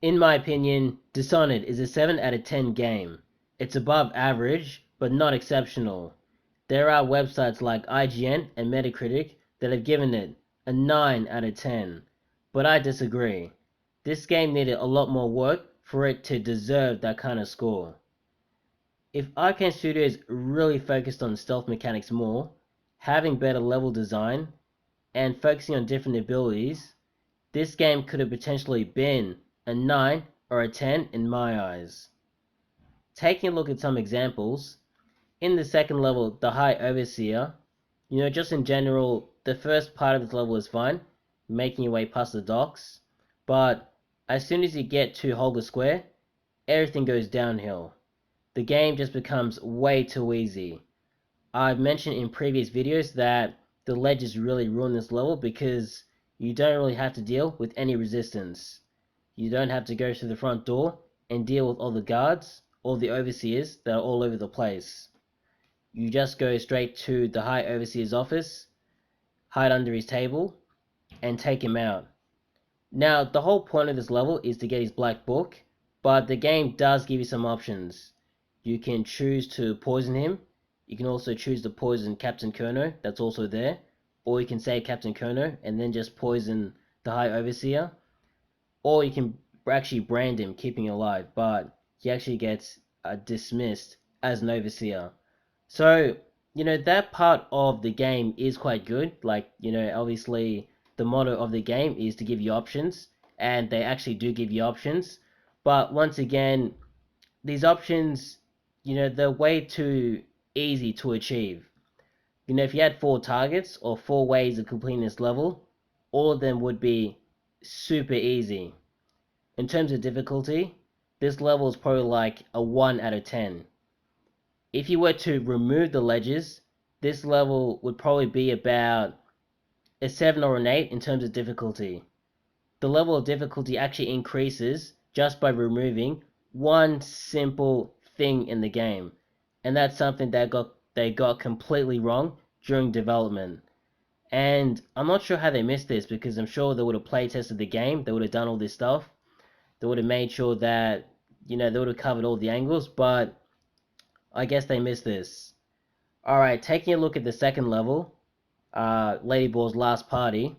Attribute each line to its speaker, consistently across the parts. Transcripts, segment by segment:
Speaker 1: In my opinion, Dishonored is a 7 out of 10 game. It's above average, but not exceptional. There are websites like IGN and Metacritic that have given it a 9 out of 10, but I disagree. This game needed a lot more work for it to deserve that kind of score. If Arcane Studios really focused on stealth mechanics more, having better level design, and focusing on different abilities, this game could have potentially been a 9 or a 10 in my eyes. Taking a look at some examples, in the second level, the High Overseer, just in general, the first part of this level is fine, making your way past the docks, but as soon as you get to Holger Square, everything goes downhill. The game just becomes way too easy. I've mentioned in previous videos that the ledges really ruin this level because you don't really have to deal with any resistance. You don't have to go through the front door and deal with all the guards or the overseers that are all over the place. You just go straight to the High Overseer's office, hide under his table, and take him out. Now, the whole point of this level is to get his black book, but the game does give you some options. You can choose to poison him. You can also choose to poison Captain Kerno, that's also there. Or you can save Captain Kerno and then just poison the High Overseer. Or you can actually brand him, keeping him alive, but he actually gets dismissed as an Overseer. So, that part of the game is quite good. Like, obviously, the motto of the game is to give you options, and they actually do give you options. But once again, these options, they're way too easy to achieve. If you had 4 targets or 4 ways of completing this level, all of them would be super easy. In terms of difficulty, this level is probably like a 1 out of 10. If you were to remove the ledges, this level would probably be about a 7 or an 8 in terms of difficulty. The level of difficulty actually increases just by removing one simple thing in the game, and that's something that they got completely wrong during development. And I'm not sure how they missed this because I'm sure they would have play tested the game, they would have done all this stuff, they would have made sure that they would have covered all the angles, but I guess they missed this. Alright, taking a look at the second level, Ladyball's Last Party.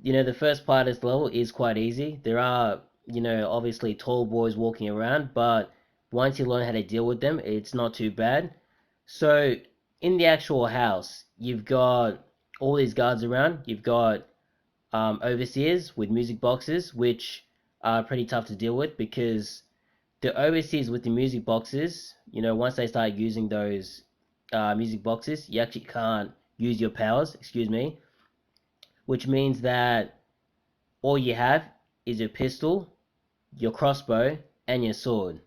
Speaker 1: The first part of this level is quite easy. There are, obviously tall boys walking around, but once you learn how to deal with them, it's not too bad. So, in the actual house, you've got all these guards around. You've got overseers with music boxes, which are pretty tough to deal with because the overseers with the music boxes, once they start using those music boxes, you actually can't use your powers, excuse me, which means that all you have is your pistol, your crossbow, and your sword.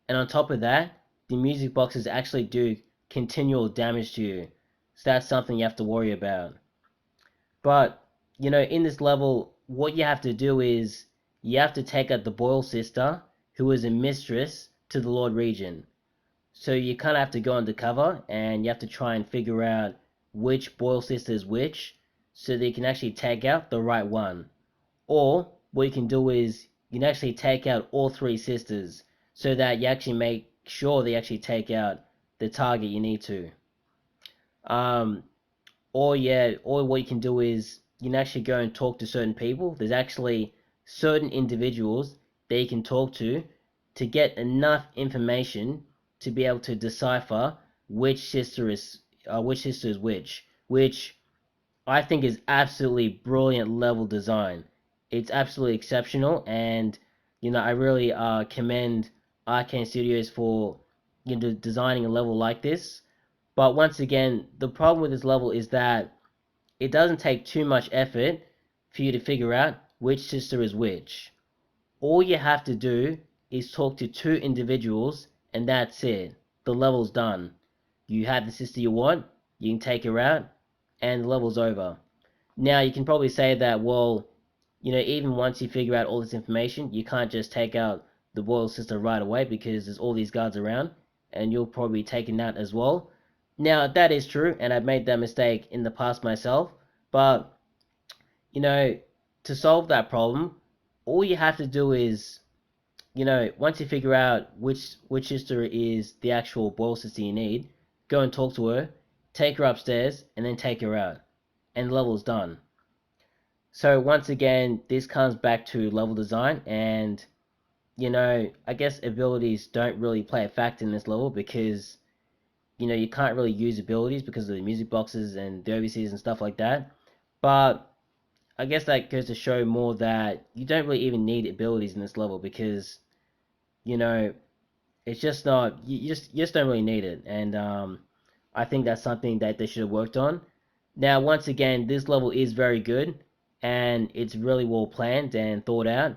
Speaker 1: And on top of that, the music boxes actually do continual damage to you. So that's something you have to worry about. But, in this level, what you have to do is you have to take out the Boyle sister, who is a mistress to the Lord Regent. So you kind of have to go undercover and you have to try and figure out which Boyle sister is which so that you can actually take out the right one. Or what you can do is you can actually take out all 3 sisters so that you actually make sure they actually take out the target you need to. Um, or what you can do is you can actually go and talk to certain people. There's actually certain individuals that you can talk to get enough information to be able to decipher which sister is which I think is absolutely brilliant level design. It's absolutely exceptional, and I really commend Arcane Studios for designing a level like this. But once again, the problem with this level is that it doesn't take too much effort for you to figure out which sister is which. All you have to do is talk to 2 individuals, and that's it. The level's done. You have the sister you want, you can take her out, and the level's over. Now, you can probably say that, well, even once you figure out all this information, you can't just take out the royal sister right away because there's all these guards around, and you'll probably be taken out as well. Now, that is true, and I've made that mistake in the past myself, but, to solve that problem, all you have to do is once you figure out which sister is the actual boil sister you need, go and talk to her, take her upstairs, and then take her out, and the level's done. So once again, this comes back to level design, and I guess abilities don't really play a factor in this level because you can't really use abilities because of the music boxes and the overseas and stuff like that. But I guess that goes to show more that you don't really even need abilities in this level because you know it's just not you just don't really need it, and I think that's something that they should have worked on. Now, once again, this level is very good and it's really well planned and thought out,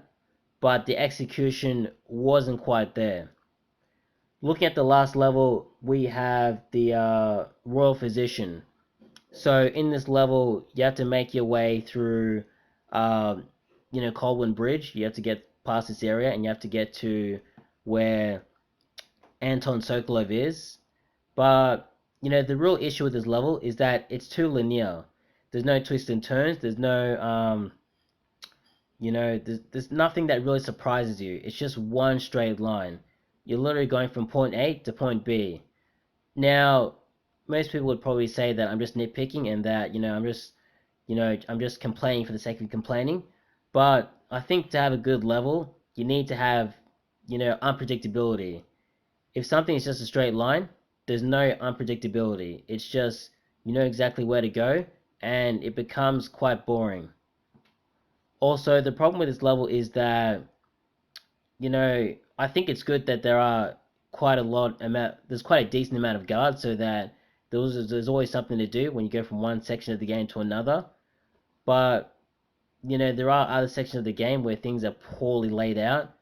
Speaker 1: but the execution wasn't quite there. Looking at the last level, we have the Royal Physician. So in this level, you have to make your way through, um, Coldwind Bridge. You have to get past this area, and you have to get to where Anton Sokolov is. But the real issue with this level is that it's too linear. There's no twists and turns. There's no there's nothing that really surprises you. It's just one straight line. You're literally going from point A to point B. Now, most people would probably say that I'm just nitpicking and that I'm just complaining for the sake of complaining. But I think to have a good level, you need to have unpredictability. If something is just a straight line, there's no unpredictability. It's just you know exactly where to go, and it becomes quite boring. Also, the problem with this level is that I think it's good that there's quite a decent amount of guards so that there's always something to do when you go from one section of the game to another. But there are other sections of the game where things are poorly laid out.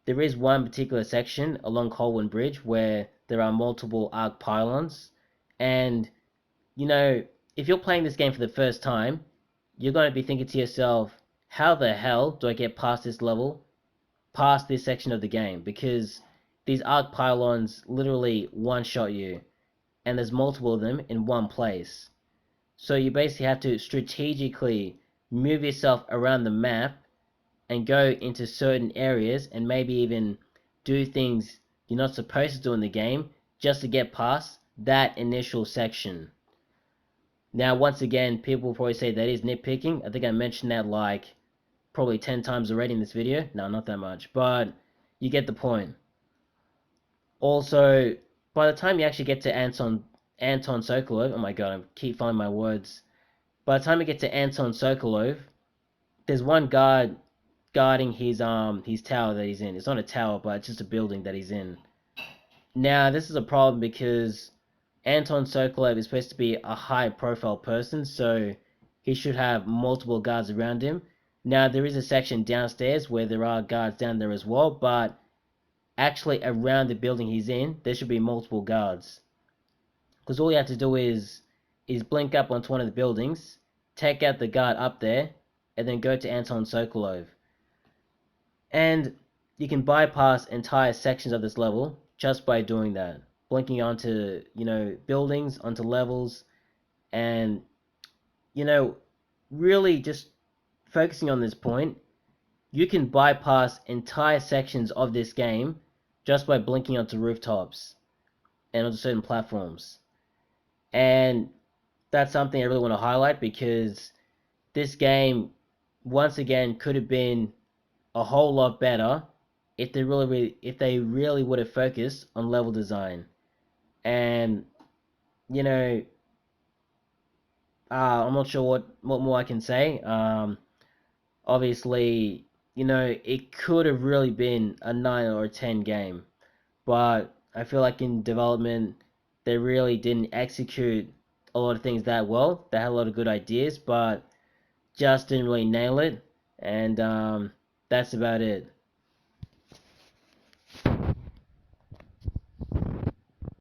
Speaker 1: There is one particular section along Colwyn Bridge where there are multiple arc pylons, and you know if you're playing this game for the first time, you're going to be thinking to yourself, how the hell do I get past this level, past this section of the game? Because these arc pylons literally one shot you, and there's multiple of them in one place. So you basically have to strategically move yourself around the map and go into certain areas and maybe even do things you're not supposed to do in the game just to get past that initial section. Now, once again, people will probably say that is nitpicking. I think I mentioned that like probably 10 times already in this video. No, not that much, but you get the point. Also, by the time you actually get to Anton Sokolov, oh my god, I keep finding my words. By the time you get to Anton Sokolov, there's one guard guarding his tower that he's in. It's not a tower, but it's just a building that he's in. Now, this is a problem because Anton Sokolov is supposed to be a high profile person, so he should have multiple guards around him. Now, there is a section downstairs where there are guards down there as well, but actually around the building he's in, there should be multiple guards. Because all you have to do is blink up onto one of the buildings, take out the guard up there, and then go to Anton Sokolov. And you can bypass entire sections of this level just by doing that. Blinking onto, buildings, onto levels, and, you know, really just focusing on this point, you can bypass entire sections of this game just by blinking onto rooftops and onto certain platforms. And that's something I really want to highlight because this game, once again, could have been a whole lot better if they really would have focused on level design. And you know, I'm not sure what more I can say. Obviously, it could have really been a 9 or a 10 game, but I feel like in development they really didn't execute a lot of things that well. They had a lot of good ideas, but just didn't really nail it. And that's about it.